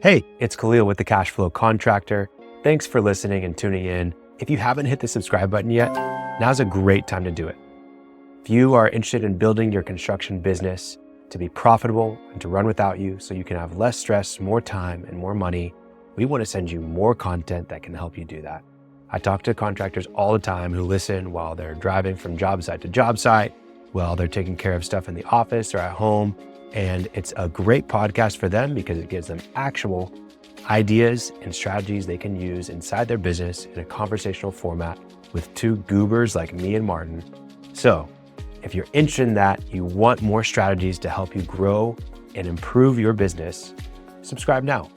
Hey, it's Khalil with the Cashflow Contractor. Thanks for listening and tuning in. If you haven't hit the subscribe button yet, now's a great time to do it. If you are interested in building your construction business to be profitable and to run without you so you can have less stress, more time, and more money, we want to send you more content that can help you do that. I talk to contractors all the time who listen while they're driving from job site to job site, while they're taking care of stuff in the office or at home. And it's a great podcast for them because it gives them actual ideas and strategies they can use inside their business in a conversational format with two goobers like me and Martin. So if you're interested in that, you want more strategies to help you grow and improve your business, subscribe now.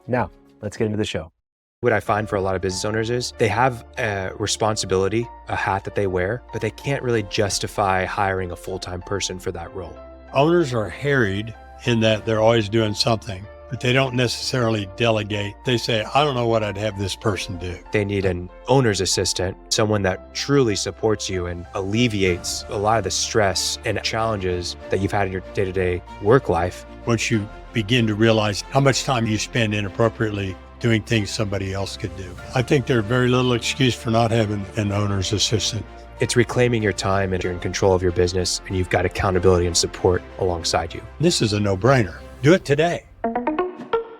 Now, let's get into the show. What I find for a lot of business owners is they have a responsibility, a hat that they wear, but they can't really justify hiring a full-time person for that role. Owners are harried in that they're always doing something, but they don't necessarily delegate. They say, I don't know what I'd have this person do. They need an owner's assistant, someone that truly supports you and alleviates a lot of the stress and challenges that you've had in your day-to-day work life. Once you begin to realize how much time you spend inappropriately doing things somebody else could do. I think there's very little excuse for not having an owner's assistant. It's reclaiming your time and you're in control of your business and you've got accountability and support alongside you. This is a no-brainer. Do it today.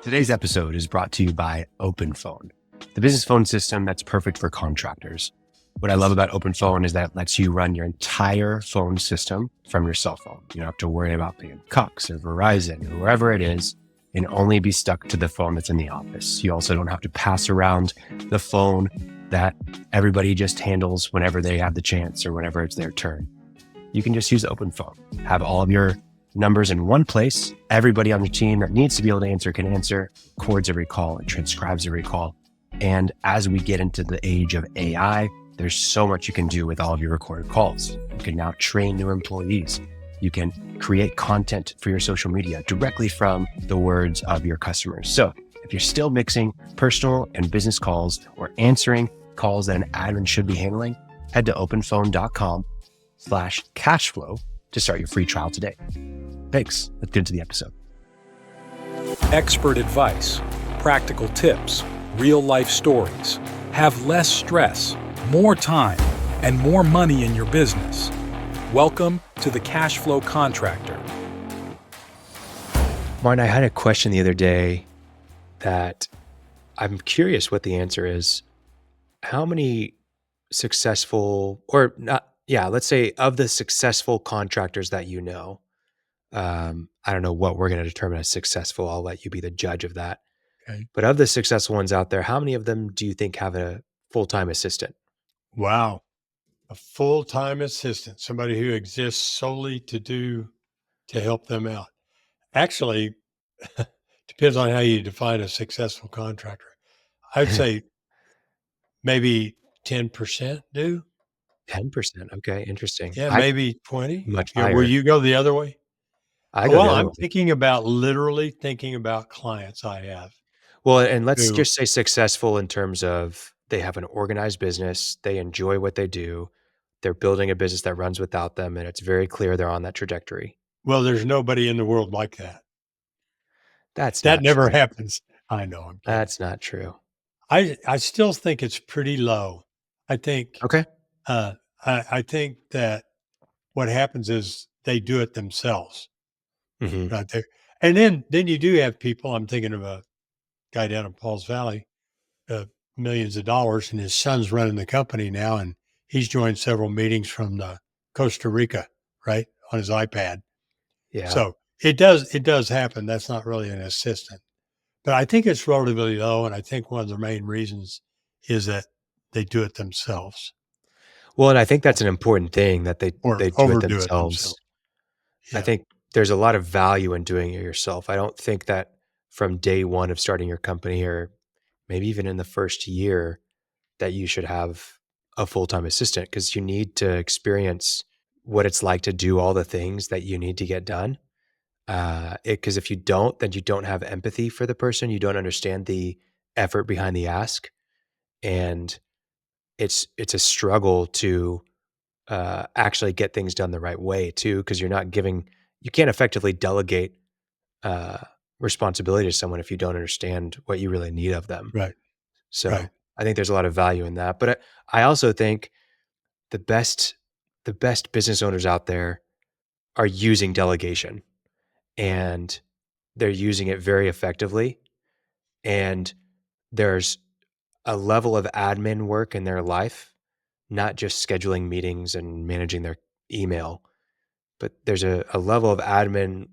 Today's episode is brought to you by OpenPhone, the business phone system that's perfect for contractors. What I love about OpenPhone is that it lets you run your entire phone system from your cell phone. You don't have to worry about paying Cox or Verizon or wherever it is, and only be stuck to the phone that's in the office. You also don't have to pass around the phone that everybody just handles whenever they have the chance or whenever it's their turn. You can just use OpenPhone, have all of your numbers in one place. Everybody on your team that needs to be able to answer can answer, records every call, and transcribes every call. And as we get into the age of AI, there's so much you can do with all of your recorded calls. You can now train new employees. You can create content for your social media directly from the words of your customers. So if you're still mixing personal and business calls or answering calls that an admin should be handling, head to openphone.com/cashflow to start your free trial today. Thanks. Let's get into the episode. Expert advice, practical tips, real life stories. Have less stress, more time, and more money in your business. Welcome to the Cashflow Contractor. Martin, I had a question the other day that I'm curious what the answer is. How many successful, or not, let's say of the successful contractors that you know, I don't know what we're going to determine as successful. I'll let you be the judge of that. Okay. But of the successful ones out there, how many of them do you think have a full-time assistant? Wow. A full-time assistant, somebody who exists solely to help them out. Actually, depends on how you define a successful contractor. I'd say maybe 10% do. 10%. Okay. Interesting. Yeah, maybe 20. Much Yeah, higher. will you go the other way? I go the Well, other I'm way. literally thinking about clients I have. Well, and let's who- just say successful in terms of they have an organized business, they enjoy what they do, they're building a business that runs without them, and it's very clear they're on that trajectory. Well, there's nobody in the world like that. That That never happens. I know. I'm kidding. That's not true. I still think it's pretty low. I think Okay. I think that what happens is they do it themselves Mm-hmm. right there. And then you do have people, I'm thinking of a guy down in Pauls Valley, millions of dollars, and his son's running the company now, and he's joined several meetings from the Costa Rica, right, on his iPad. Yeah. So it does happen. That's not really an assistant. But I think it's relatively low, and I think one of the main reasons is that they do it themselves. Well, and I think that's an important thing that they Or do it overdo it themselves. themselves. I Yeah. think there's a lot of value in doing it yourself. I don't think that from day one of starting your company or maybe even in the first year that you should have a full-time assistant because you need to experience what it's like to do all the things that you need to get done. Because if you don't, then you don't have empathy for the person. You don't understand the effort behind the ask. And it's a struggle to actually get things done the right way too, because you can't effectively delegate responsibility to someone if you don't understand what you really need of them. Right. So Right. I think there's a lot of value in that. But I also think the best business owners out there are using delegation, and they're using it very effectively. And there's a level of admin work in their life, not just scheduling meetings and managing their email, but there's a level of admin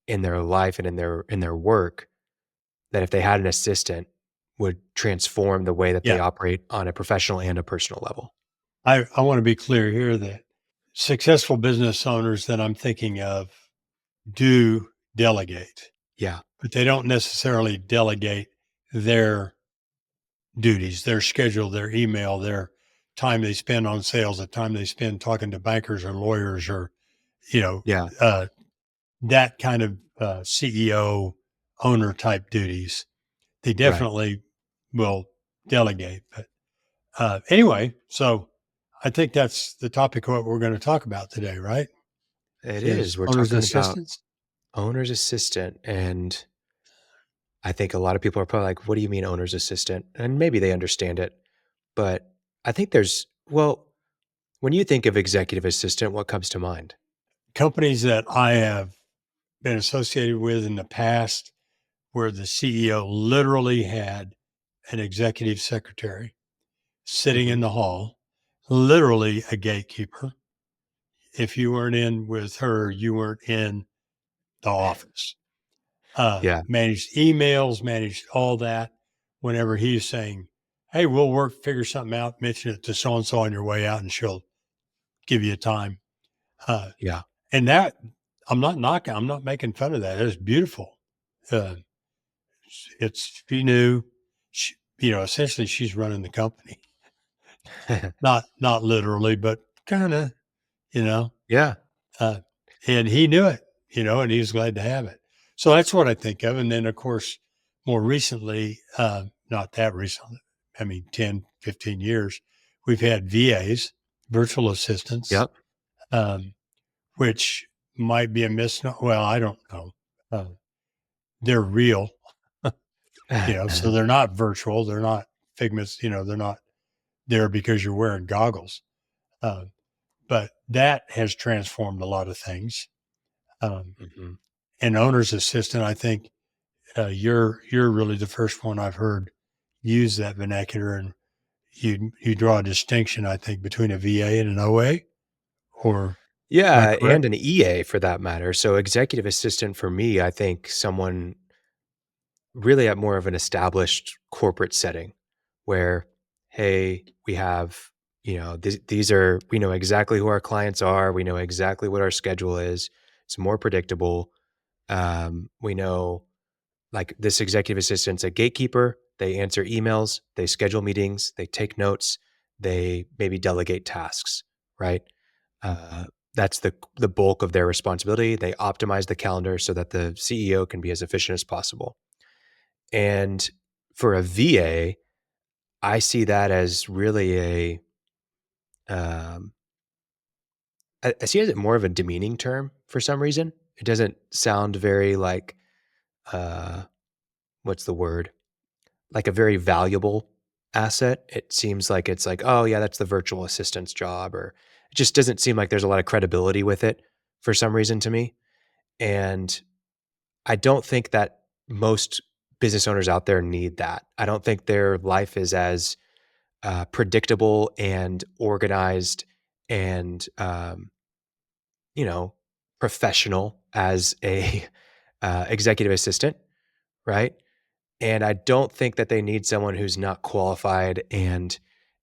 in their life and in their work that if they had an assistant would transform the way that they Yeah. operate on a professional and a personal level. I want to be clear here that successful business owners that I'm thinking of do delegate, Yeah. but they don't necessarily delegate their duties, their schedule, their email, their time they spend on sales, the time they spend talking to bankers or lawyers or, you know, Yeah. that kind of CEO owner type duties. They Right. definitely will delegate. But anyway, so I think that's the topic of what we're going to talk about today, right? It Is is. We're owner's talking about assistants. owner's assistant. And I think a lot of people are probably like, what do you mean owner's assistant? And maybe they understand it. But I think well, when you think of executive assistant, what comes to mind? Companies that I have been associated with in the past where the CEO literally had an executive secretary sitting Mhm. in the hall, literally a gatekeeper. If you weren't in with her, you weren't in the office. Yeah. Managed emails, managed all that. Whenever he's saying, "Hey, we'll figure something out. Mention it to so and so on your way out, and she'll give you a time." Uh, Yeah. and that I'm not knocking. I'm not making fun of that. It's beautiful. Uh, she knew, essentially she's running the company, not literally, but kind of, you know. Yeah. Uh, and he knew it, and he was glad to have it. So that's what I think of. And then, of course, more recently, not that recently, I mean, 10, 15 years, we've had VAs, virtual assistants, Yep. um, which might be a misnomer. Well, I don't know. Uh, they're real, so they're not virtual. They're not figments, they're not there because you're wearing goggles. Uh, but that has transformed a lot of things. Mhm. And owner's assistant, I think you're really the first one I've heard use that vernacular, and you draw a distinction, I think, between a VA and an OA. Or am I Yeah, correct? and an EA for that matter. So executive assistant for me, I think someone really at more of an established corporate setting where, hey, we have, we know exactly who our clients are. We know exactly what our schedule is. It's more predictable. We know like this executive assistant's a gatekeeper. They answer emails, they schedule meetings, they take notes, they maybe delegate tasks, right? That's the bulk of their responsibility. They optimize the calendar so that the CEO can be as efficient as possible. And for a VA, I see that as really um, I see it as more of a demeaning term for some reason. It doesn't sound very like, uh, what's the word? Like a very valuable asset. It seems like it's like, oh yeah, that's the virtual assistant's job, or it just doesn't seem like there's a lot of credibility with it for some reason to me. And I don't think that most business owners out there need that. I don't think their life is as predictable and organized and you know professional as a executive assistant, right? And I don't think that they need someone who's not qualified and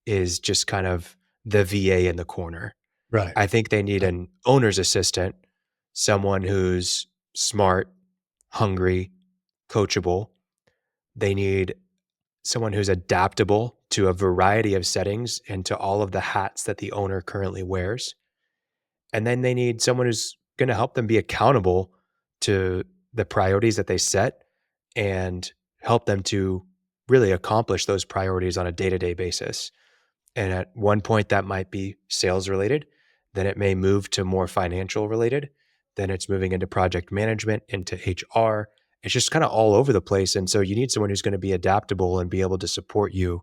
is just kind of the VA in the corner. Right. I think they need Right. an owner's assistant, someone who's smart, hungry, coachable. They need someone who's adaptable to a variety of settings and to all of the hats that the owner currently wears. And then they need someone who's going to help them be accountable to the priorities that they set and help them to really accomplish those priorities on a day-to-day basis. And at one point that might be sales related, then it may move to more financial related, then it's moving into project management, into HR, it's just kind of all over the place. And so you need someone who's going to be adaptable and be able to support you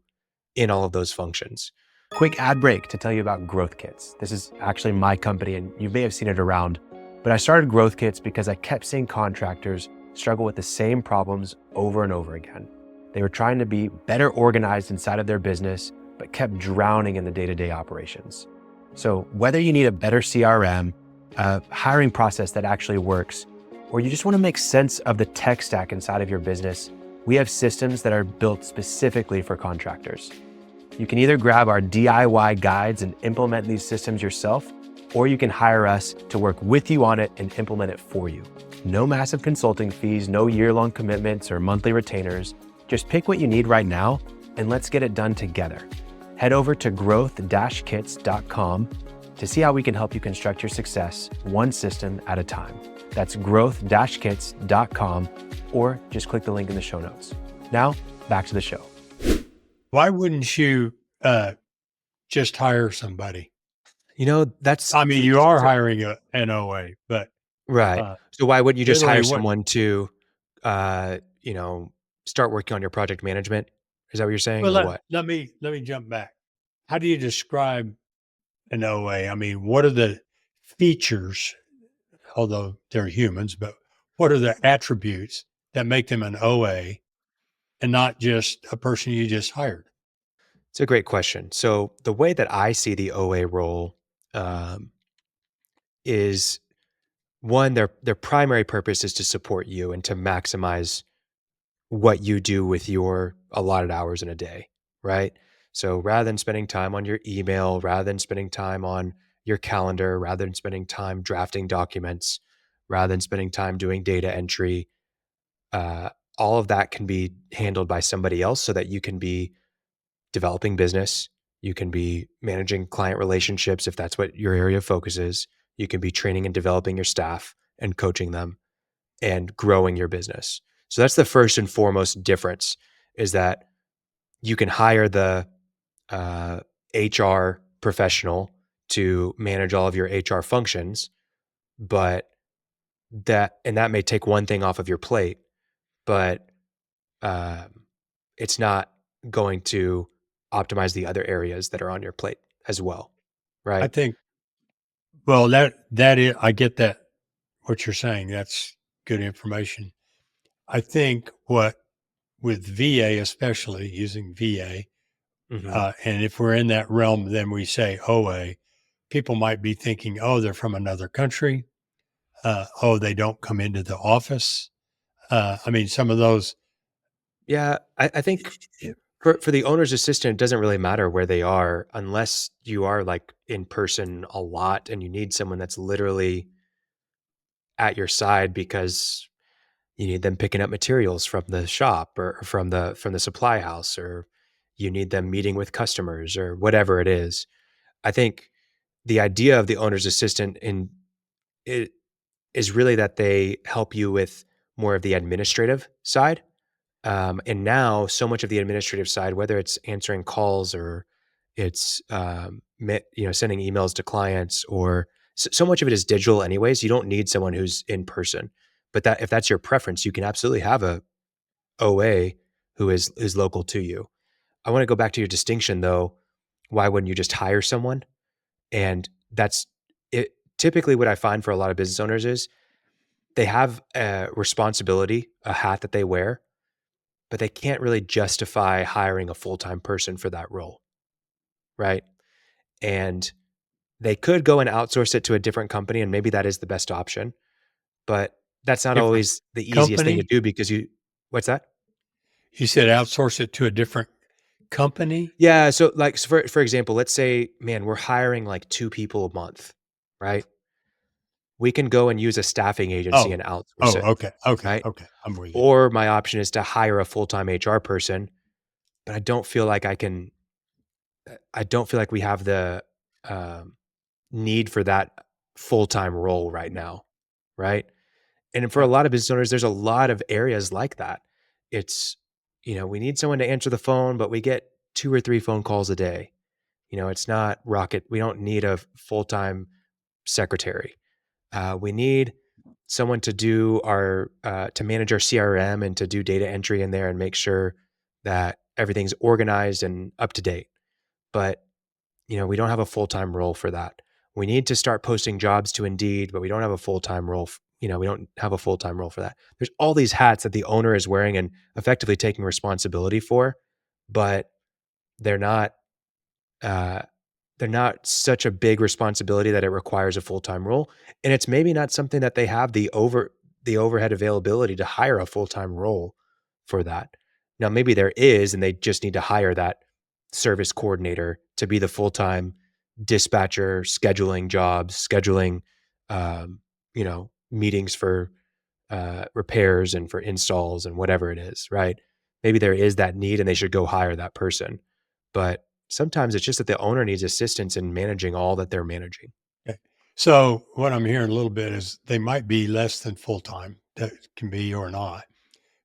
in all of those functions. Quick ad break to tell you about Growth Kits. This is actually my company, and you may have seen it around, but I started Growth Kits because I kept seeing contractors struggle with the same problems over and over again. They were trying to be better organized inside of their business, but kept drowning in the day-to-day operations. So whether you need a better CRM, a hiring process that actually works, or you just want to make sense of the tech stack inside of your business, we have systems that are built specifically for contractors. You can either grab our DIY guides and implement these systems yourself, or you can hire us to work with you on it and implement it for you. No massive consulting fees, no year-long commitments or monthly retainers. Just pick what you need right now and let's get it done together. Head over to growth-kits.com to see how we can help you construct your success one system at a time. That's growth-kits.com, or just click the link in the show notes. Now, back to the show. Why wouldn't you just hire somebody? That's... I mean, you are hiring an OA, but... Right. So why wouldn't you just hire literally someone to, start working on your project management? Is that what you're saying, Well, or what? let me jump back. How do you describe an OA? I mean, what are the features, although they're humans, but what are the attributes that make them an OA and not just a person you just hired? It's a great question. So the way that I see the OA role is, one, their primary purpose is to support you and to maximize what you do with your allotted hours in a day, right? So rather than spending time on your email, rather than spending time on your calendar, rather than spending time drafting documents, rather than spending time doing data entry, all of that can be handled by somebody else so that you can be developing business. You can be managing client relationships if that's what your area of focus is. You can be training and developing your staff and coaching them and growing your business. So that's the first and foremost difference, is that you can hire the HR professional to manage all of your HR functions, but that may take one thing off of your plate, but it's not going to optimize the other areas that are on your plate as well, right? I think, well, that is, I get that, what you're saying. That's good information. I think with VA, especially using VA, Mhm. and if we're in that realm, then we say OA, people might be thinking, oh, they're from another country. Oh, they don't come into the office. I mean, some of those. Yeah, I think for the owner's assistant, it doesn't really matter where they are, unless you are like in person a lot and you need someone that's literally at your side because you need them picking up materials from the shop or from the supply house, or you need them meeting with customers or whatever it is. I think the idea of the owner's assistant it is really that they help you with more of the administrative side. And now so much of the administrative side, whether it's answering calls or it's, sending emails to clients, or so much of it is digital anyways. You don't need someone who's in person, but that if that's your preference, you can absolutely have a OA who is local to you. I want to go back to your distinction though. Why wouldn't you just hire someone? And that's it. Typically what I find for a lot of business owners is they have a responsibility, a hat that they wear, but they can't really justify hiring a full-time person for that role, right? And they could go and outsource it to a different company, and maybe that is the best option, but that's not Different always the easiest thing to company. do because what's that? You said outsource it to a different company. Yeah, so like so for example, let's say, man, we're hiring like 2 people a month, right? We can go and use a staffing agency Oh, and outsource it, right? okay. I'm with you. Or my option is to hire a full-time HR person, but I don't feel like we have the need for that full-time role right now, right? And for a Right. lot of business owners, there's a lot of areas like that. It's, we need someone to answer the phone, but we get 2 or 3 phone calls a day. It's not rocket. We don't need a full-time secretary. We need someone to do our to manage our CRM and to do data entry in there and make sure that everything's organized and up to date. But we don't have a full-time role for that. We need to start posting jobs to Indeed, but we don't have a full-time role. We don't have a full-time role for that. There's all these hats that the owner is wearing and effectively taking responsibility for, but they're not uh, they're not such a big responsibility that it requires a full-time role. And it's maybe not something that they have the overhead availability to hire a full-time role for that. Now, maybe there is, and they just need to hire that service coordinator to be the full-time dispatcher, scheduling jobs, scheduling, meetings for repairs and for installs and whatever it is, right? Maybe there is that need and they should go hire that person. But sometimes it's just that the owner needs assistance in managing all that they're managing. Okay. So what I'm hearing a little bit is they might be less than full time. That can be or not,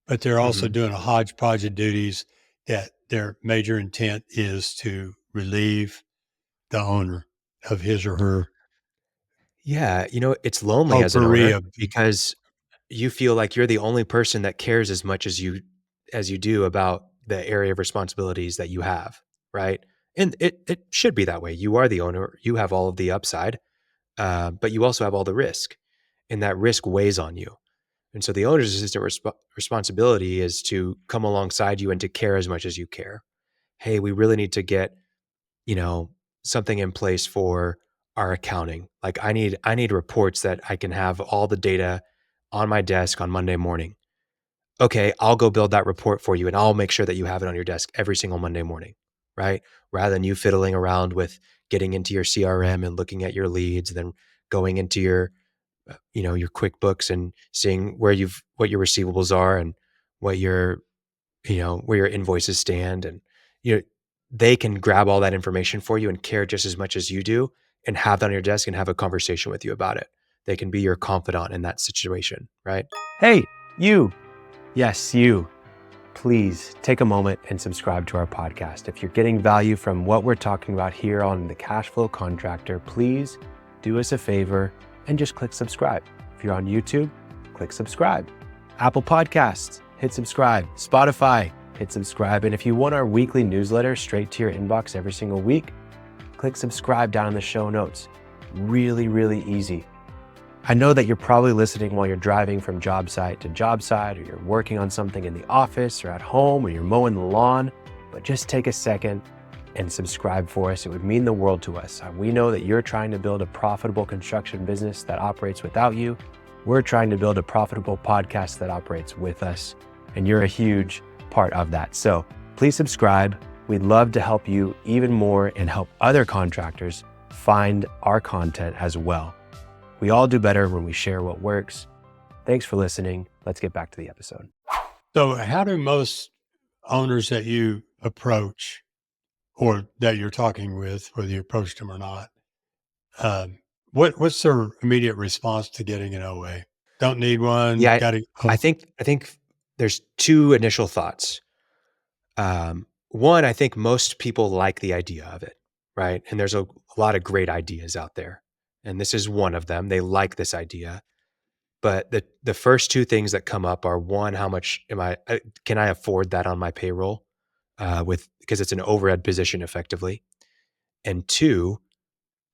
but they're also Mhm. doing a hodgepodge of duties that their major intent is to relieve the owner of his or her Yeah, it's lonely as an potpourri owner of because you feel like you're the only person that cares as much as you do about the area of responsibilities that you have, right? And it should be that way. You are the owner. You have all of the upside, but you also have all the risk, and that risk weighs on you. And so the owner's assistant responsibility is to come alongside you and to care as much as you care. Hey, we really need to get you know, something in place for our accounting. Like I need reports that I can have all the data on my desk on Monday morning. Okay, I'll go build that report for you and I'll make sure that you have it on your desk every single Monday morning, right? Rather than you fiddling around with getting into your CRM and looking at your leads and then going into your QuickBooks and seeing what your receivables are and what your where your invoices stand and you know they can grab all that information for you and care just as much as you do and have that on your desk and have a conversation with you about it. They can be your confidant in that situation, right? Hey, you. Yes, you. Please take a moment and subscribe to our podcast. If you're getting value from what we're talking about here on the Cashflow Contractor, please do us a favor and just click subscribe. If you're on YouTube, click subscribe. Apple Podcasts, hit subscribe. Spotify, hit subscribe. And if you want our weekly newsletter straight to your inbox every single week, click subscribe down in the show notes. Really, really easy. I know that you're probably listening while you're driving from job site to job site, or you're working on something in the office or at home, or you're mowing the lawn, but just take a second and subscribe for us. It would mean the world to us. We know that you're trying to build a profitable construction business that operates without you. We're trying to build a profitable podcast that operates with us, and you're a huge part of that. So please subscribe. We'd love to help you even more and help other contractors find our content as well. We all do better when we share what works. Thanks for listening. Let's get back to the episode. So how do most owners that you approach or that you're talking with, whether you approached them or not, what's their immediate response to getting an OA? Don't need one. Yeah, Got to. I think there's two initial thoughts. One, I think most people like the idea of it, right? And there's a lot of great ideas out there. And this is one of them. They like this idea. But the first two things that come up are one, how much can I afford that on my payroll because it's an overhead position effectively. And two,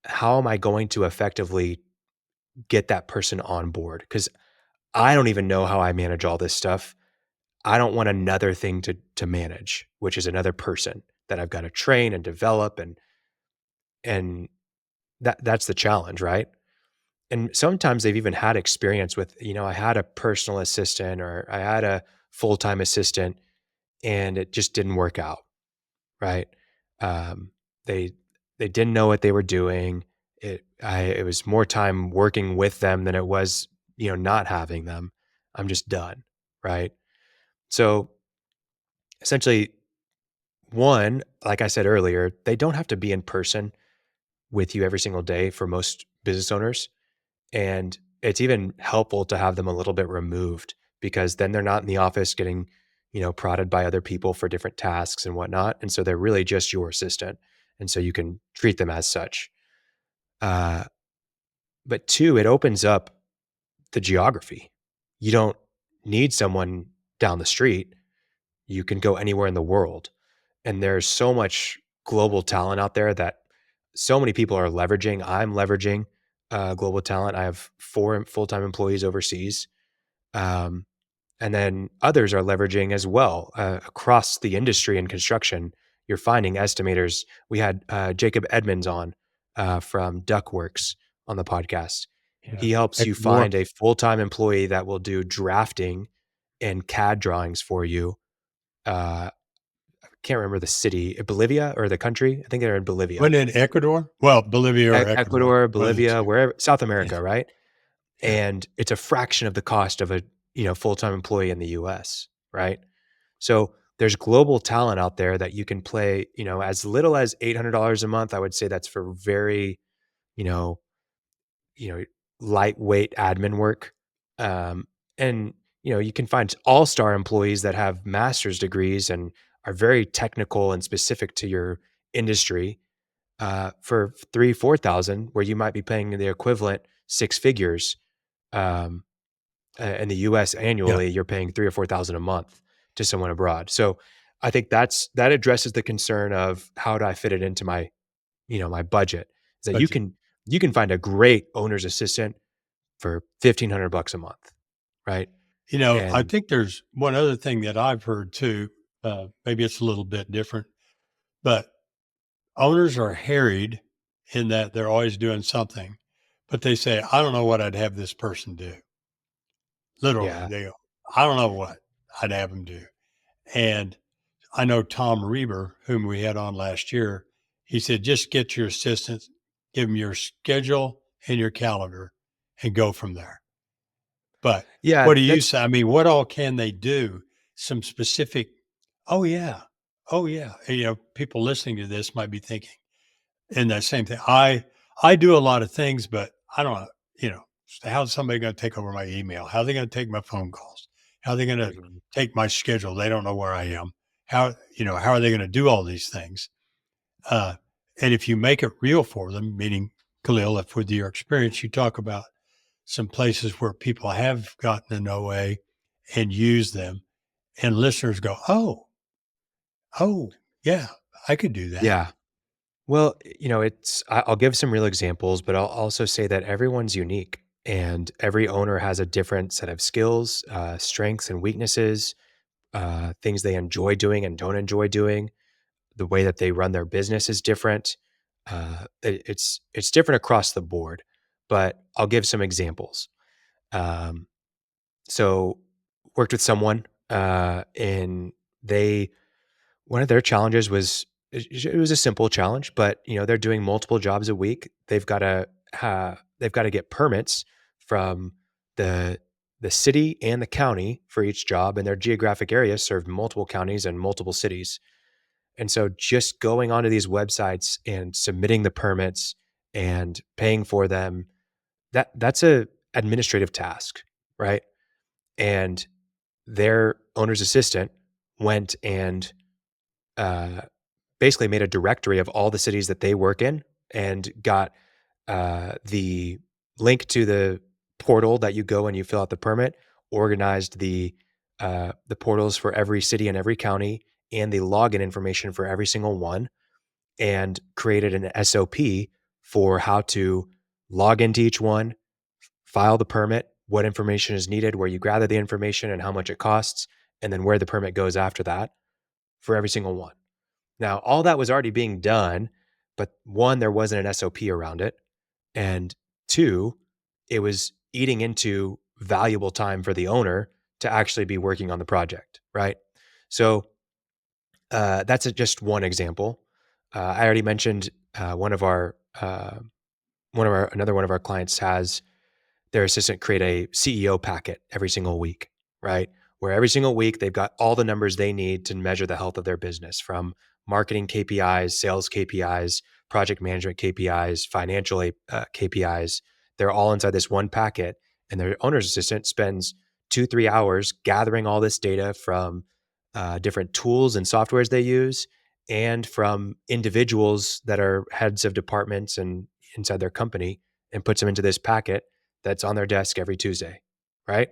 how am I going to effectively get that person on board? Because I don't even know how I manage all this stuff. I don't want another thing to manage, which is another person that I've got to train and develop and that's the challenge, right? And sometimes they've even had experience with, I had a personal assistant or I had a full-time assistant and it just didn't work out, right? Um, they they didn't know what they were doing. It was more time working with them than it was, not having them. I'm just done, right? So essentially, one, like I said earlier, they don't have to be in person with you every single day for most business owners. And it's even helpful to have them a little bit removed because then they're not in the office getting, prodded by other people for different tasks and whatnot. And so they're really just your assistant. And so you can treat them as such. Uh, but two, it opens up the geography. You don't need someone down the street. You can go anywhere in the world. And there's so much global talent out there that so many people are leveraging. I'm leveraging global talent. I have 4 full-time employees overseas. Um, and then others are leveraging as well across the industry and construction. You're finding estimators. We had Jacob Edmonds on from Duckworks on the podcast. Yeah. He helps you More. find a full-time employee that will do drafting and CAD drawings for you. Can't remember the city, Bolivia or the country. I think they're in Bolivia, Wasn't it Ecuador? Well, Bolivia or Ecuador. Ecuador, One of the Bolivia, two. wherever, South Yeah. America, right? Yeah. And it's a fraction of the cost of a full-time employee in the US, right? So there's global talent out there that you can play, as little as $800 a month. I would say that's for very, you know, you know, lightweight admin work. And you can find all-star employees that have master's degrees and are very technical and specific to your industry for 3,000-4,000, where you might be paying the equivalent 6 figures. Um, in the US Yeah. annually, you're paying 3 or 4,000 a month to someone abroad. So I think that addresses the concern of how do I fit it into my, my budget. Is that Budget. you can find a great owner's assistant for $1,500 a month, right? I And think there's one other thing that I've heard too. Maybe it's a little bit different, but owners are harried in that they're always doing something, but they say, I don't know what I'd have this person do. Literally, yeah, they go, I don't know what I'd have them do. And I know Tom Reber, whom we had on last year, he said, just get your assistant, give them your schedule and your calendar and go from there. But yeah, what do you that's say? I mean, what all can they do? Some specific, oh, yeah. Oh, yeah. People listening to this might be thinking, and that same thing. I do a lot of things, but I don't know, how's somebody going to take over my email? How are they going to take my phone calls? How are they going to Mhm. take my schedule? They don't know where I am. How are they going to do all these things? Uh, and if you make it real for them, meaning Khalil, if with your experience, you talk about some places where people have gotten an OA and use them, and listeners go, oh, yeah, I could do that. yeah. Well, I'll give some real examples, but I'll also say that everyone's unique and every owner has a different set of skills, strengths and weaknesses, things they enjoy doing and don't enjoy doing. The way that they run their business is different. It's different across the board, but I'll give some examples. Um, so worked with someone, and one of their challenges was it was a simple challenge, but they're doing multiple jobs a week. They've got to get permits from the the city and the county for each job, and their geographic area served multiple counties and multiple cities. And so just going onto these websites and submitting the permits and paying for them, that's a administrative task, right? And their owner's assistant went and uh, basically made a directory of all the cities that they work in and got the link to the portal that you go and you fill out the permit, organized the portals for every city and every county and the login information for every single one, and created an SOP for how to log into each one, file the permit, what information is needed, where you gather the information and how much it costs, and then where the permit goes after that for every single one. Now, all that was already being done, but one, there wasn't an SOP around it. And two, it was eating into valuable time for the owner to actually be working on the project, right? So that's just one example. I already mentioned another one of our clients has their assistant create a CEO packet every single week, right? Where every single week they've got all the numbers they need to measure the health of their business, from marketing KPIs, sales KPIs, project management KPIs, financial KPIs. They're all inside this one packet, and their owner's assistant spends 2-3 hours gathering all this data from different tools and softwares they use, and from individuals that are heads of departments and inside their company, and puts them into this packet that's on their desk every Tuesday, right?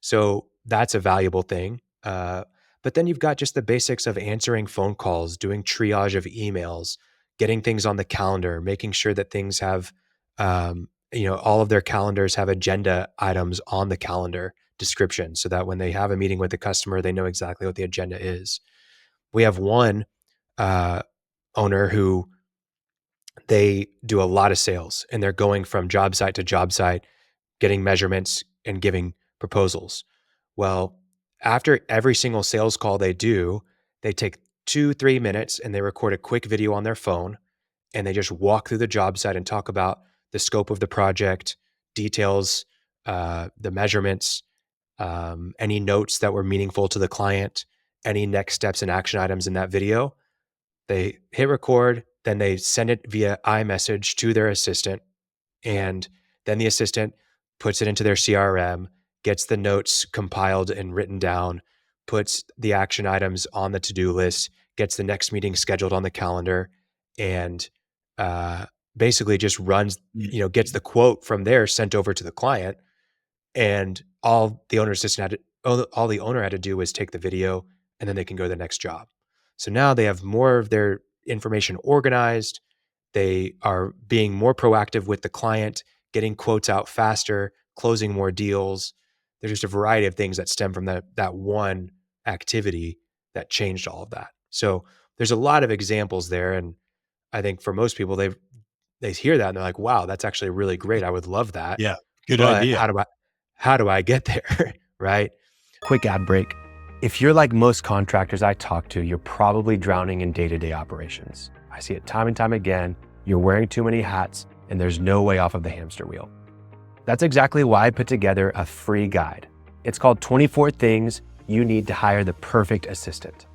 So that's a valuable thing. But then you've got just the basics of answering phone calls, doing triage of emails, getting things on the calendar, making sure that things have, all of their calendars have agenda items on the calendar description so that when they have a meeting with the customer, they know exactly what the agenda is. We have one owner who they do a lot of sales and they're going from job site to job site, getting measurements and giving proposals. Well, after every single sales call they do, they take 2-3 minutes and they record a quick video on their phone and they just walk through the job site and talk about the scope of the project, details, the measurements, any notes that were meaningful to the client, any next steps and action items in that video. They hit record, then they send it via iMessage to their assistant, and then the assistant puts it into their CRM, gets the notes compiled and written down, puts the action items on the to-do list, gets the next meeting scheduled on the calendar, and basically just runs, gets the quote from there sent over to the client. And all the owner had to do was take the video, and then they can go to the next job. So now they have more of their information organized. They are being more proactive with the client, getting quotes out faster, closing more deals. There's just a variety of things that stem from that one activity that changed all of that. So there's a lot of examples there. And I think for most people, they hear that and they're like, wow, that's actually really great. I would love that. Yeah, good But idea. how do I get there? Right? Quick ad break. If you're like most contractors I talk to, you're probably drowning in day-to-day operations. I see it time and time again. You're wearing too many hats and there's no way off of the hamster wheel. That's exactly why I put together a free guide. It's called 24 Things You Need to Hire the Perfect Assistant.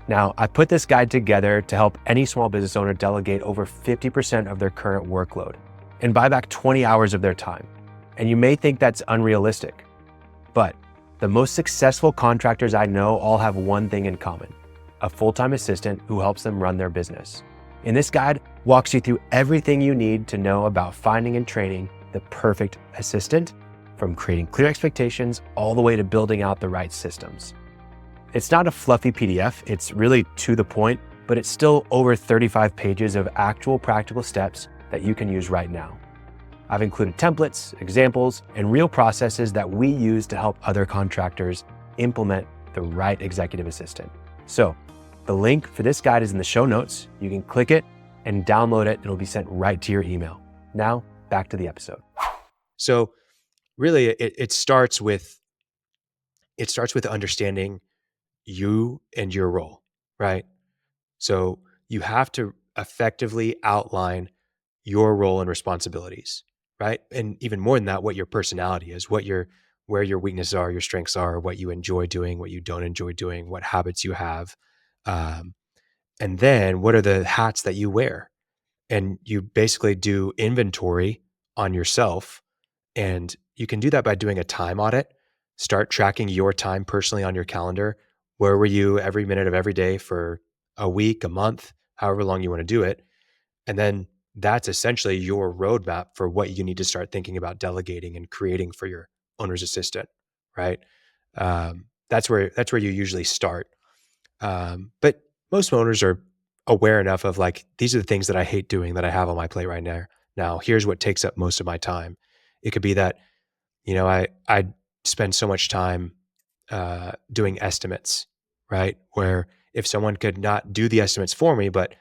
Now, I put this guide together to help any small business owner delegate over 50% of their current workload and buy back 20 hours of their time. And you may think that's unrealistic, but the most successful contractors I know all have one thing in common: a full-time assistant who helps them run their business. And this guide walks you through everything you need to know about finding and training the perfect assistant, from creating clear expectations all the way to building out the right systems. It's not a fluffy PDF, it's really to the point, but it's still over 35 pages of actual practical steps that you can use right now. I've included templates, examples, and real processes that we use to help other contractors implement the right executive assistant. So the link for this guide is in the show notes. You can click it and download it. It'll be sent right to your email. Now, back to the episode. So really, it starts with understanding you and your role, right? So you have to effectively outline your role and responsibilities, right? And even more than that, what your personality is, where your weaknesses are, your strengths are, what you enjoy doing, what you don't enjoy doing, what habits you have. And then what are the hats that you wear? And you basically do inventory on yourself. And you can do that by doing a time audit. Start tracking your time personally on your calendar. Where were you every minute of every day for a week, a month, however long you want to do it. And then that's essentially your roadmap for what you need to start thinking about delegating and creating for your owner's assistant, right? That's where you usually start. But most owners are aware enough of like, these are the things that I hate doing that I have on my plate right now. Now, here's what takes up most of my time. It could be that, I spend so much time doing estimates, right? Where if someone could not do the estimates for me, but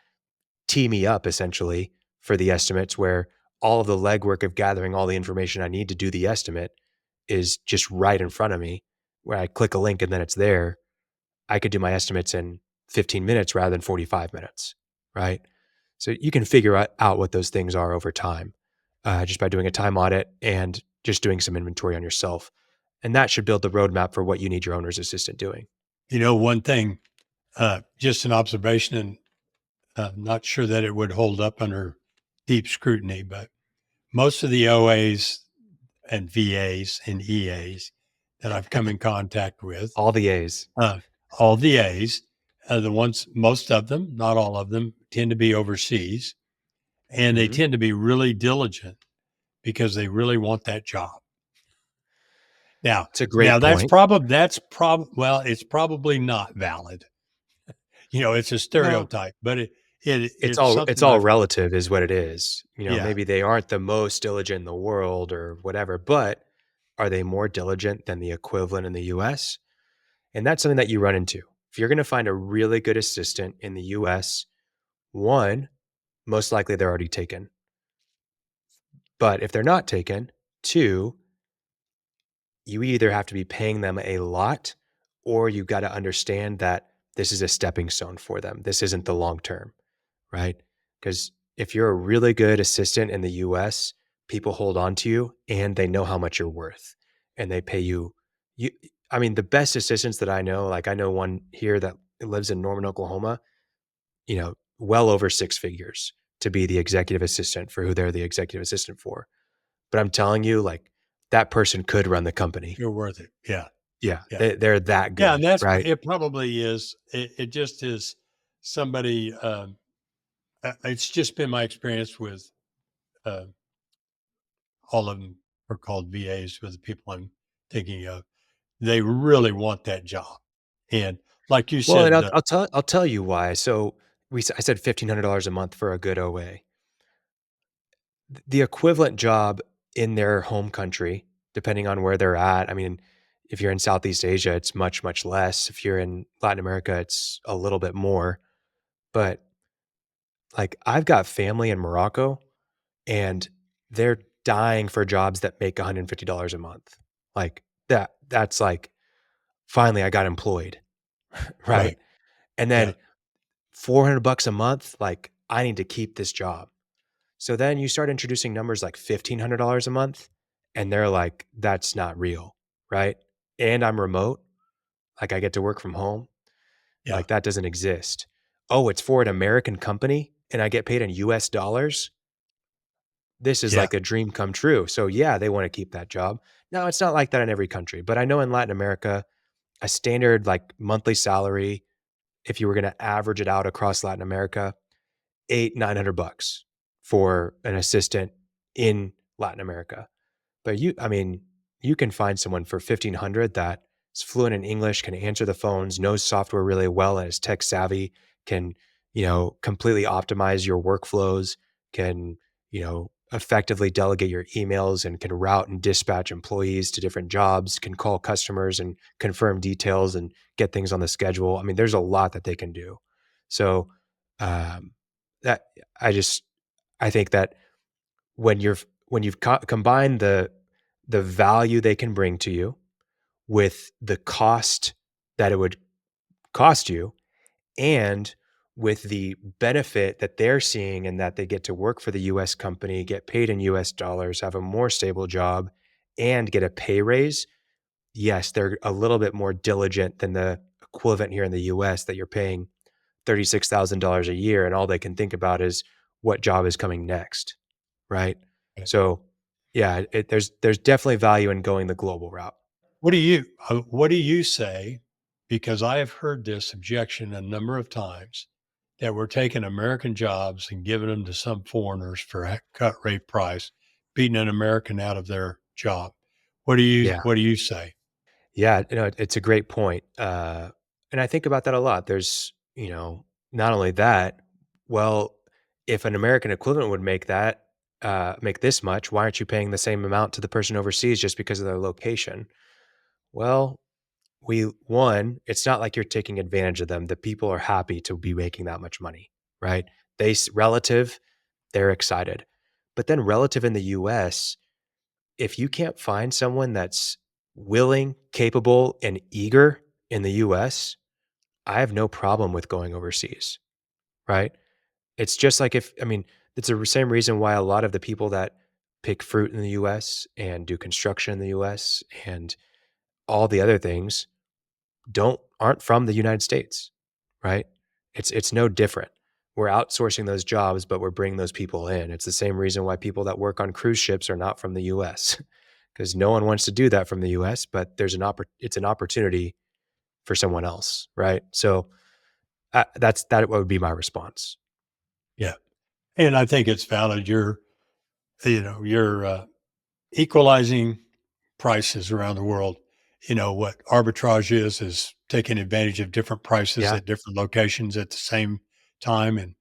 tee me up essentially for the estimates, where all of the legwork of gathering all the information I need to do the estimate is just right in front of me, where I click a link and then it's there. I could do my estimates in 15 minutes rather than 45 minutes, right? So you can figure out what those things are over time just by doing a time audit and just doing some inventory on yourself. And that should build the roadmap for what you need your owner's assistant doing. One thing, just an observation, and I'm not sure that it would hold up under deep scrutiny, but most of the OAs and VAs and EAs that I've come in contact with, All the A's. The ones, most of them, not all of them, tend to be overseas, and they tend to be really diligent because they really want that job. Now, It's a great that's point. well, it's probably not valid. It's a Well, stereotype, but it's it's it's something all I've relative is what it is. yeah, Maybe they aren't the most diligent in the world or whatever, but are they more diligent than the equivalent in the US? And that's something that you run into. If you're going to find a really good assistant in the US, one, most likely they're already taken. But if they're not taken, two, you either have to be paying them a lot or you got to understand that this is a stepping stone for them. This isn't the long term, right? Because if you're a really good assistant in the US, people hold on to you and they know how much you're worth and they pay you. You, I mean, the best assistants that I know, like I know one here that lives in Norman, Oklahoma, well over six figures to be the executive assistant for who they're the executive assistant for. But I'm telling you, like that person could run the company. you're worth it. Yeah. Yeah, Yeah. they're that Yeah, and good, right? it probably is. It just is somebody. It's just been my experience with uh, all of them are called VAs with the people I'm thinking of. They really want that job, and like you Well, and said, I'll tell you why. So I said $1,500 a month for a good OA. The equivalent job in their home country, depending on where they're at. I mean, if you're in Southeast Asia, it's much, much less. If you're in Latin America, it's a little bit more. But like I've got family in Morocco and they're dying for jobs that make $150 a month. Like that's like finally I got employed, right? right? And Yeah, then 400 bucks a month, like I need to keep this job. So then you start introducing numbers like $1,500 a month and they're like that's not real, right? And I'm remote, like I get to work from home, yeah, like that doesn't exist. Oh, it's for an American company and I get paid in US dollars? This is yeah, like a dream come true. So yeah, they want to keep that job. Now, it's not like that in every country, but I know in Latin America, a standard like monthly salary, if you were going to average it out across Latin America, 900 bucks for an assistant in Latin America. But I mean, you can find someone for 1,500 that is fluent in English, can answer the phones, knows software really well, and is tech savvy, can, completely optimize your workflows, can, effectively delegate your emails and can route and dispatch employees to different jobs, can call customers and confirm details and get things on the schedule. I mean, there's a lot that they can do. So, um, that I think that when you've combined the value they can bring to you with the cost that it would cost you and with the benefit that they're seeing and that they get to work for the US company, get paid in US dollars, have a more stable job and get a pay raise. Yes, they're a little bit more diligent than the equivalent here in the US that you're paying $36,000 a year and all they can think about is what job is coming next, right? right. So, yeah, there's definitely value in going the global route. What do you say? Because I have heard this objection a number of times that we're taking American jobs and giving them to some foreigners for a cut rate price, beating an American out of their job. Yeah. What do you say? Yeah, it's a great point. And I think about that a lot. There's, not only that, well, if an American equivalent would make this much, why aren't you paying the same amount to the person overseas just because of their location? Well, it's not like you're taking advantage of them. The people are happy to be making that much money, right? Relative, they're excited. But then relative in the US, if you can't find someone that's willing, capable, and eager in the US, I have no problem with going overseas, right? It's just like it's the same reason why a lot of the people that pick fruit in the US and do construction in the US and all the other things aren't from the United States, right? It's no different. We're outsourcing those jobs, but we're bringing those people in. It's the same reason why people that work on cruise ships are not from the US because no one wants to do that from the US, but it's an opportunity for someone else, right? So that would be my response. Yeah. And I think it's valid. You're equalizing prices around the world. What arbitrage is taking advantage of different prices Yeah. at different locations at the same time.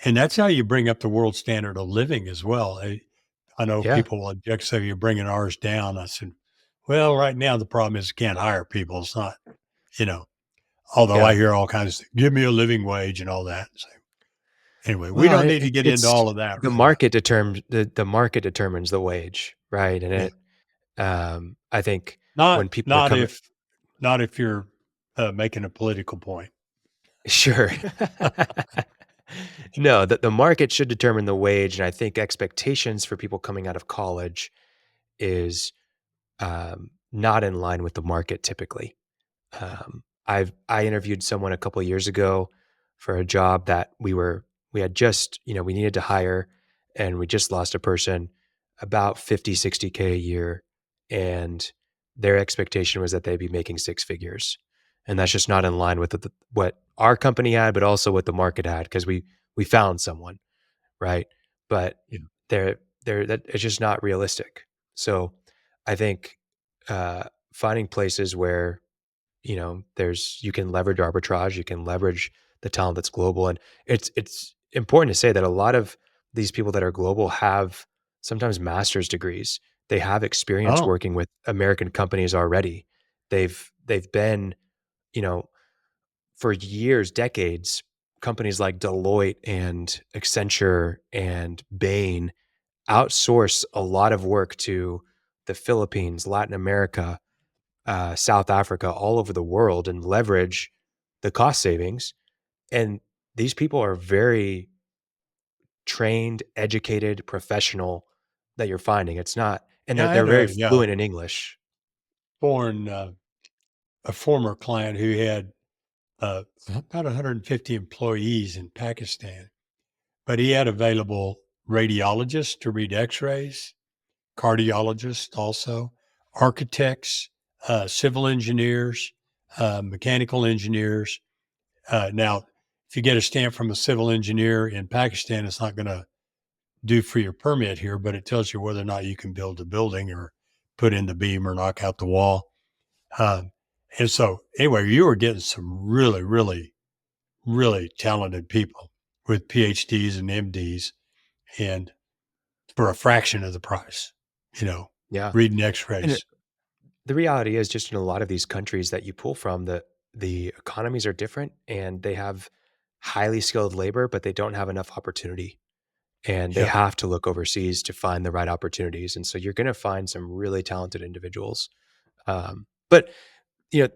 And that's how you bring up the world standard of living as well. I know Yeah. people will object, say you're bringing ours down. I said, well, right now the problem is you can't hire people. It's not, you know, although I Yeah. hear all kinds of, give me a living wage and all that. So anyway, we Well, don't need to get into it's all of that the right now. market determines the market determines the wage, right? And Yeah. I think when Not, people are not coming, if, not if you're making a political point. sure. No, the market should determine the wage, and I think expectations for people coming out of college is not in line with the market typically. I interviewed someone a couple of years ago for a job that we had just, we needed to hire, and we just lost a person about 50, 60K a year. And their expectation was that they'd be making six figures. And that's just not in line with what our company had, but also what the market had, because we found someone, right? But Yeah. that it's just not realistic. So I think finding places where you can leverage arbitrage, you can leverage the talent that's global. And it's important to say that a lot of these people that are global have sometimes master's degrees. They have experience Oh, working with American companies already. They've been, you know, for years, decades, companies like Deloitte and Accenture and Bain outsource a lot of work to the Philippines, Latin America, South Africa, all over the world, and leverage the cost savings. And these people are very trained, educated, professional that you're finding. It's not, and yeah. I they're had very a fluent in English. foreign, a former client who had about 150 employees in Pakistan, but he had available radiologists to read X-rays, cardiologists also, architects, civil engineers, mechanical engineers. Now, if you get a stamp from a civil engineer in Pakistan, it's not going to do for your permit here, but it tells you whether or not you can build a building or put in the beam or knock out the wall. Um, and so, anyway, you were getting some really, really, really talented people with PhDs and MDs, and for a fraction of the price, you know, Yeah. reading And X-rays. the reality is just in a lot of these countries that you pull from, the economies are different and they have highly skilled labor, but they don't have enough opportunity. And they Yeah, have to look overseas to find the right opportunities. And so you're going to find some really talented individuals. But you know,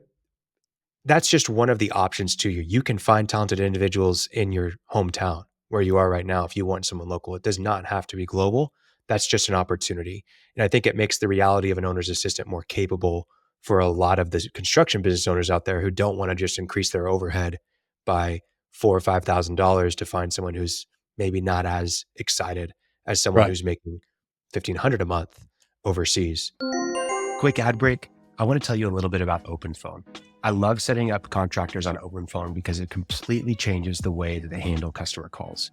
that's just one of the options to you. You can find talented individuals in your hometown where you are right now if you want someone local. It does not have to be global. That's just an opportunity. And I think it makes the reality of an owner's assistant more capable for a lot of the construction business owners out there who don't want to just increase their overhead by $4,000 or $5,000 to find someone who's maybe not as excited as someone right. who's making $1,500 a month overseas. Quick ad break. I want to tell you a little bit about OpenPhone. I love setting up contractors on OpenPhone because it completely changes the way that they handle customer calls.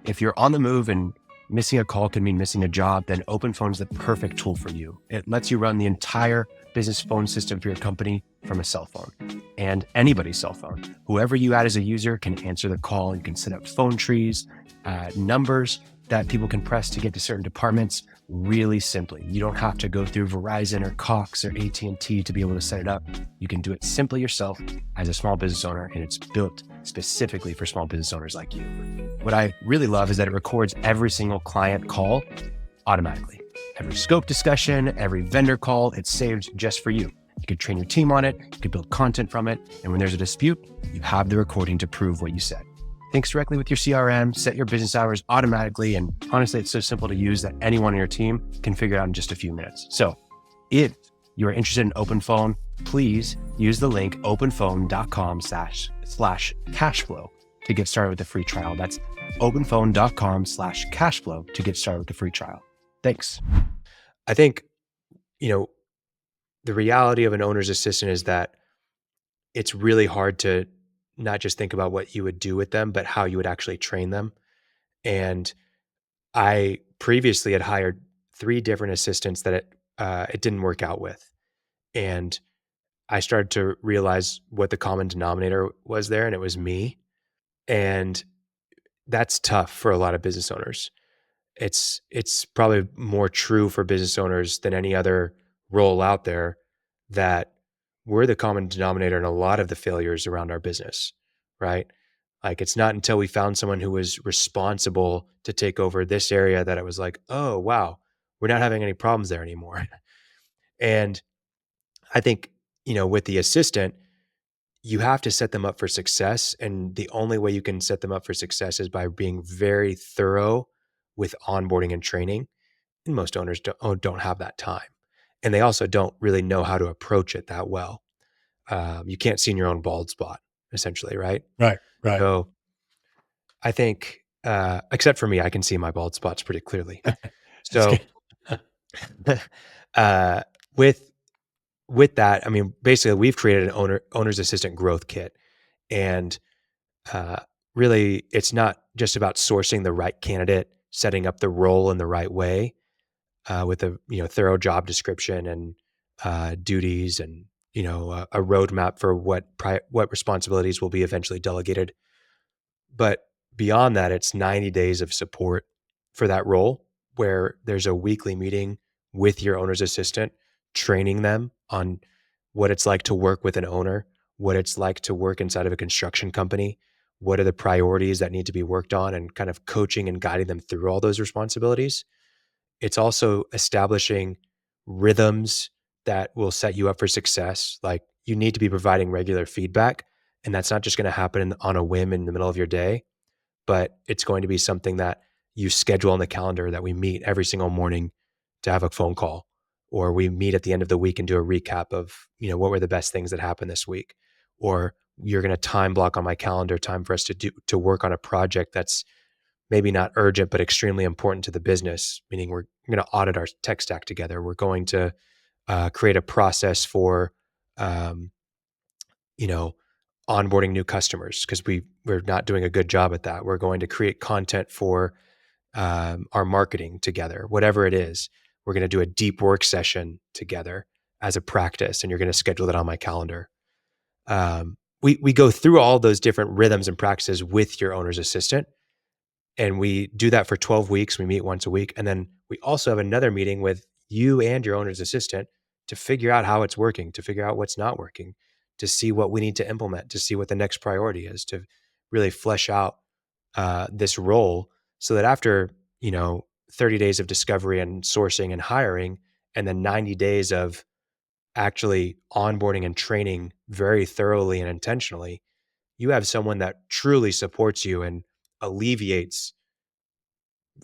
If you're on the move and missing a call can mean missing a job, then OpenPhone is the perfect tool for you. It lets you run the entire business phone system for your company from a cell phone and anybody's cell phone. Whoever you add as a user can answer the call. You can set up phone trees, numbers that people can press to get to certain departments really simply. You don't have to go through Verizon or Cox or AT&T to be able to set it up. You can do it simply yourself as a small business owner, and it's built specifically for small business owners like you. What I really love is that it records every single client call automatically. Every scope discussion, every vendor call, it's saved just for you. You could train your team on it, you could build content from it, and when there's a dispute, you have the recording to prove what you said. Thinks directly with your CRM, set your business hours automatically, and honestly, it's so simple to use that anyone on your team can figure it out in just a few minutes. So if you are interested in OpenPhone, please use the link openphone.com/cashflow to get started with the free trial. That's openphone.com/cashflow to get started with the free trial. Thanks. I think, the reality of an owner's assistant is that it's really hard to not just think about what you would do with them, but how you would actually train them. And I previously had hired 3 different assistants that it didn't work out with. And I started to realize what the common denominator was there, and it was me. And that's tough for a lot of business owners. It's probably more true for business owners than any other role out there, that we're the common denominator in a lot of the failures around our business, right? Like, it's not until we found someone who was responsible to take over this area that it was like, oh, wow, we're not having any problems there anymore. And I think, with the assistant, you have to set them up for success. And the only way you can set them up for success is by being very thorough with onboarding and training. And most owners don't have that time. And they also don't really know how to approach it that well. You can't see in your own bald spot, essentially, right? Right. So I think, except for me, I can see my bald spots pretty clearly. So with that, I mean, basically, we've created an owner's assistant growth kit. And really, it's not just about sourcing the right candidate, setting up the role in the right way, with a thorough job description and duties, and a roadmap for what responsibilities will be eventually delegated. But beyond that, it's 90 days of support for that role, where there's a weekly meeting with your owner's assistant, training them on what it's like to work with an owner, what it's like to work inside of a construction company, what are the priorities that need to be worked on, and kind of coaching and guiding them through all those responsibilities. It's also establishing rhythms that will set you up for success. Like, you need to be providing regular feedback, and that's not just going to happen on a whim in the middle of your day, but it's going to be something that you schedule on the calendar, that we meet every single morning to have a phone call, or we meet at the end of the week and do a recap of, what were the best things that happened this week, or you're going to time block on my calendar time for us to work on a project that's maybe not urgent, but extremely important to the business, meaning we're going to audit our tech stack together. We're going to create a process for, onboarding new customers, because we're not doing a good job at that. We're going to create content for our marketing together, whatever it is. We're going to do a deep work session together as a practice, and you're going to schedule that on my calendar. We go through all those different rhythms and practices with your owner's assistant. And we do that for 12 weeks. We meet once a week. And then we also have another meeting with you and your owner's assistant to figure out how it's working, to figure out what's not working, to see what we need to implement, to see what the next priority is, to really flesh out this role, so that after, 30 days of discovery and sourcing and hiring, and then 90 days of actually onboarding and training very thoroughly and intentionally, you have someone that truly supports you and alleviates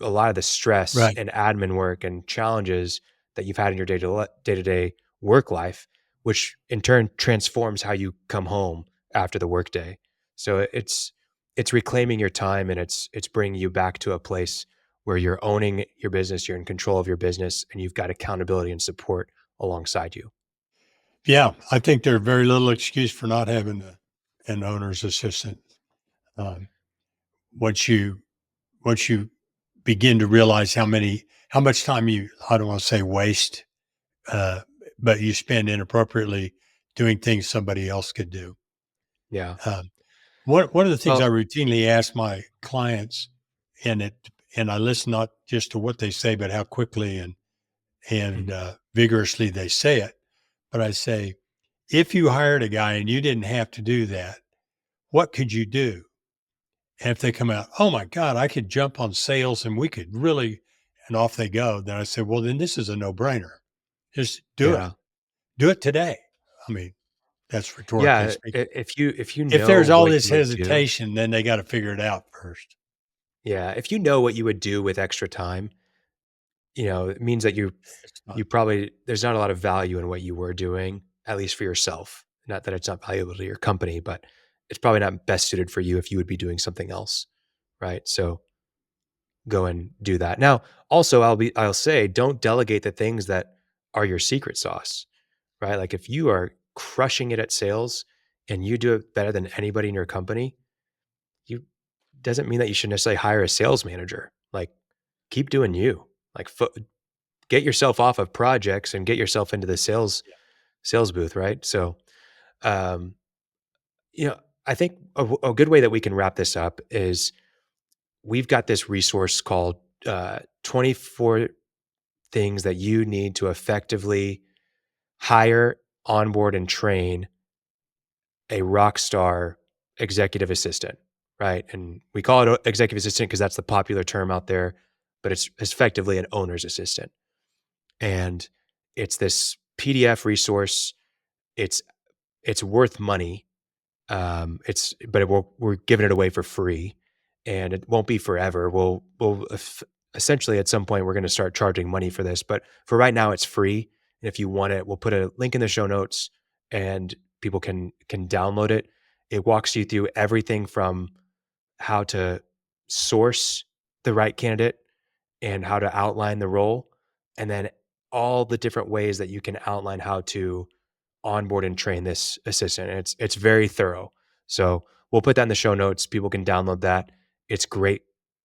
a lot of the stress Right. and admin work and challenges that you've had in your day-to-day work life, which in turn transforms how you come home after the workday. So it's reclaiming your time, and it's bringing you back to a place where you're owning your business, you're in control of your business, and you've got accountability and support alongside you. Yeah. I think there's very little excuse for not having an owner's assistant. Um, once you begin to realize how much time I don't want to say waste, but you spend inappropriately doing things somebody else could do. Yeah. One of the things I Well, routinely ask my clients, and I listen not just to what they say, but how quickly and vigorously they say it. But I say, if you hired a guy and you didn't have to do that, what could you do? And if they come out, oh my God, I could jump on sales and we could really, and off they go. Then I say, well, then this is a no-brainer. Just do it. yeah. Do it today. I mean, that's rhetorically Yeah. speaking. If you If know there's all what this you would do, hesitation, then they got to figure it out first. yeah, if you know what you would do with extra time, it means that you It's not, probably, there's not a lot of value in what you were doing, at least for yourself. Not that it's not valuable to your company, but it's probably not best suited for you if you would be doing something else, right? So go and do that. Now, also, I'll say, don't delegate the things that are your secret sauce, right? Like, if you are crushing it at sales and you do it better than anybody in your company, you doesn't mean that you should necessarily hire a sales manager. Like, keep doing you. Like, get yourself off of projects and get yourself into the sales booth, right? So, um, I think a good way that we can wrap this up is we've got this resource called 24 things that you need to effectively hire, onboard, and train a rock star executive assistant, right? And we call it executive assistant because that's the popular term out there, but it's effectively an owner's assistant. And it's this PDF resource. It's worth money. We're giving it away for free, and it won't be forever. Essentially at some point we're going to start charging money for this, but for right now it's free. And if you want it, we'll put a link in the show notes, and people can download it. It walks you through everything from how to source the right candidate and how to outline the role, and then all the different ways that you can outline how to onboard and train this assistant. And it's very thorough. So we'll put that in the show notes. People can download that. It's great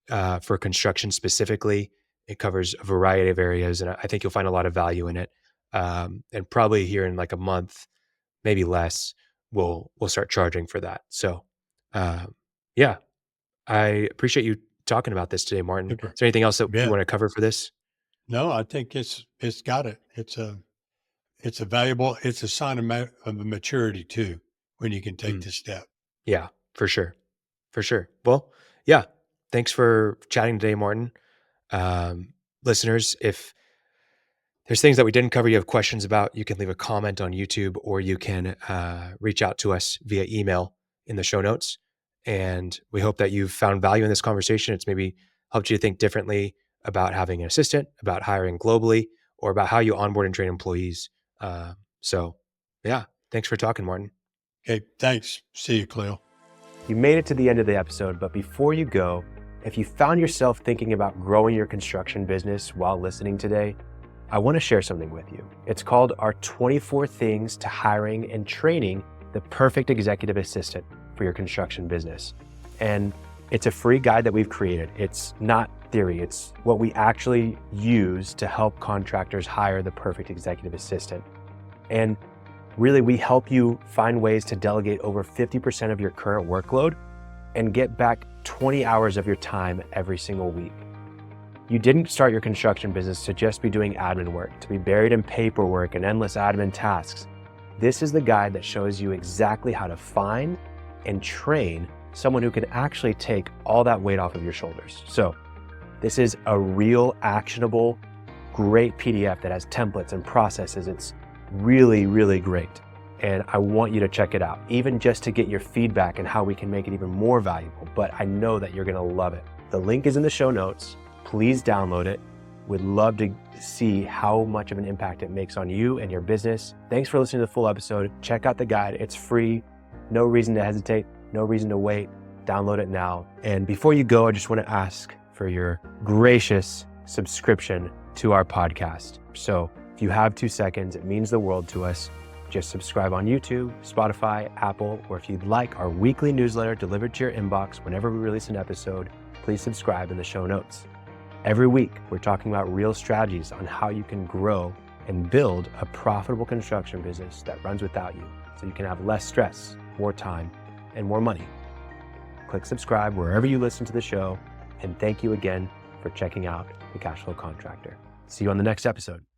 for construction specifically. It covers a variety of areas, and I think you'll find a lot of value in it. And probably here in like a month, maybe less, we'll start charging for that. So, yeah, I appreciate you talking about this today, Martin. Super. Is there anything else that Yeah. you want to cover for this? No, I think it's got it. It's a valuable, it's a sign of maturity too, when you can take this step. Yeah, for sure. For sure. Well, yeah. Thanks for chatting today, Martin. Listeners, if there's things that we didn't cover, you have questions about, you can leave a comment on YouTube, or you can reach out to us via email in the show notes. And we hope that you've found value in this conversation. It's maybe helped you to think differently about having an assistant, about hiring globally, or about how you onboard and train employees. So yeah, thanks for talking, Martin. Okay, thanks. See you, Khalil. You made it to the end of the episode, but before you go, if you found yourself thinking about growing your construction business while listening today, I want to share something with you. It's called our 24 Things to Hiring and Training the Perfect Executive Assistant for Your Construction Business. And it's a free guide that we've created. It's not theory. It's what we actually use to help contractors hire the perfect executive assistant. And really, we help you find ways to delegate over 50% of your current workload and get back 20 hours of your time every single week. You didn't start your construction business to just be doing admin work, to be buried in paperwork and endless admin tasks. This is the guide that shows you exactly how to find and train someone who can actually take all that weight off of your shoulders. So this is a real actionable, great PDF that has templates and processes. It's really, really great. And I want you to check it out, even just to get your feedback and how we can make it even more valuable. But I know that you're gonna love it. The link is in the show notes. Please download it. We'd love to see how much of an impact it makes on you and your business. Thanks for listening to the full episode. Check out the guide. It's free. No reason to hesitate. No reason to wait. Download it now. And before you go, I just want to ask for your gracious subscription to our podcast. So if you have 2 seconds, it means the world to us. Just subscribe on YouTube, Spotify, Apple, or if you'd like our weekly newsletter delivered to your inbox whenever we release an episode, please subscribe in the show notes. Every week, we're talking about real strategies on how you can grow and build a profitable construction business that runs without you, so you can have less stress, more time, and more money. Click subscribe wherever you listen to the show, and thank you again for checking out the Cashflow Contractor. See you on the next episode.